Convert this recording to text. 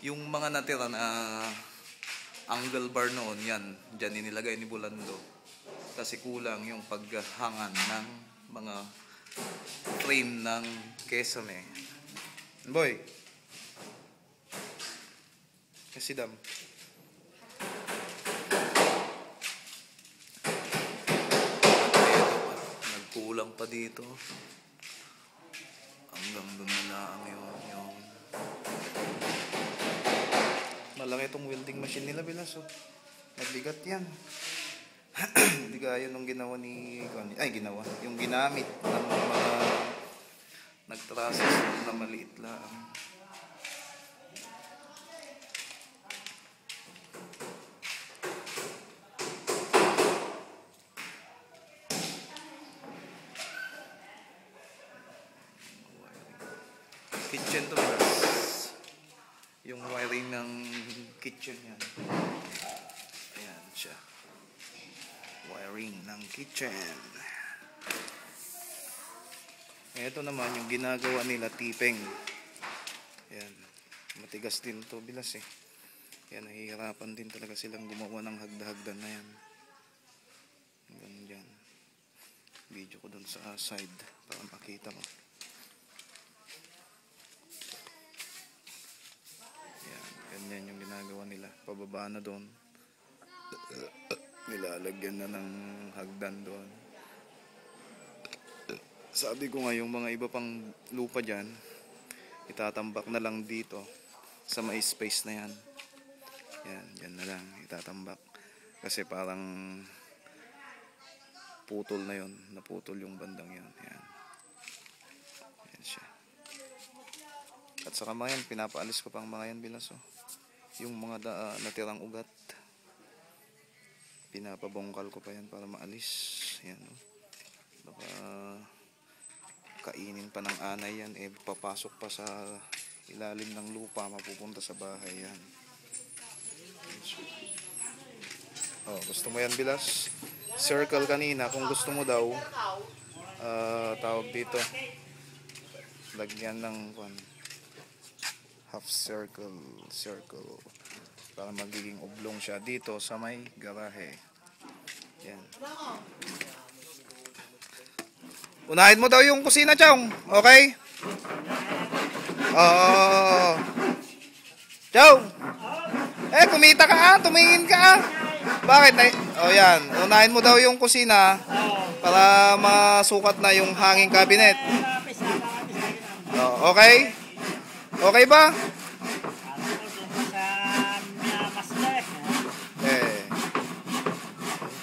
Yung mga natira na angle bar noon, yan. Diyan inilagay ni Bulando. Kasi kulang yung paghangan ng mga frame ng kesame. Boy! Kasi dam. Nagkulang pa dito. Hanggang doon na lang yung malaki itong welding machine nila, Bilas. Mabigat yan. Hindi kaya nung ginawa ni... yung ginamit ng mga nagtrases na maliit lang. Kitchen to, Bilas. Yung wiring ng kitchen yan. Ayan siya. Wiring ng kitchen. Ito naman yung ginagawa nila, tipeng. Ayan. Matigas din to, Bilas eh. Ayan, nahihirapan din talaga silang gumawa ng hagda-hagdan na yan. Hanggang dyan. Video ko dun sa side para makita mo. Ganyan yung ginagawa nila. Pababa na doon. Nilalagyan na ng hagdan doon. Sabi ko nga yung mga iba pang lupa dyan, itatambak na lang dito sa may space na yan. Yan, yan na lang itatambak. Kasi parang putol na yon, naputol yung bandang yan. Yan. Yan siya. At saka mga yan, pinapaalis ko pang mga yan, Bilas. Yung mga natirang ugat, pinapabongkal ko pa yan para maalis. Yan, baka kainin pa ng anay yan, papasok pa sa ilalim ng lupa, mapupunta sa bahay yan. Gusto mo yan, Bilas? Circle kanina, kung gusto mo daw, tawag dito, lagyan ng half circle para magiging oblong siya dito sa may garahe. Yan. Unahin mo daw yung kusina, Chong. Okay? Chong! Kumita ka tumingin ka Bakit? Yan. Unahin mo daw yung kusina para masukat na yung hanging cabinet. Okay? Okay ba?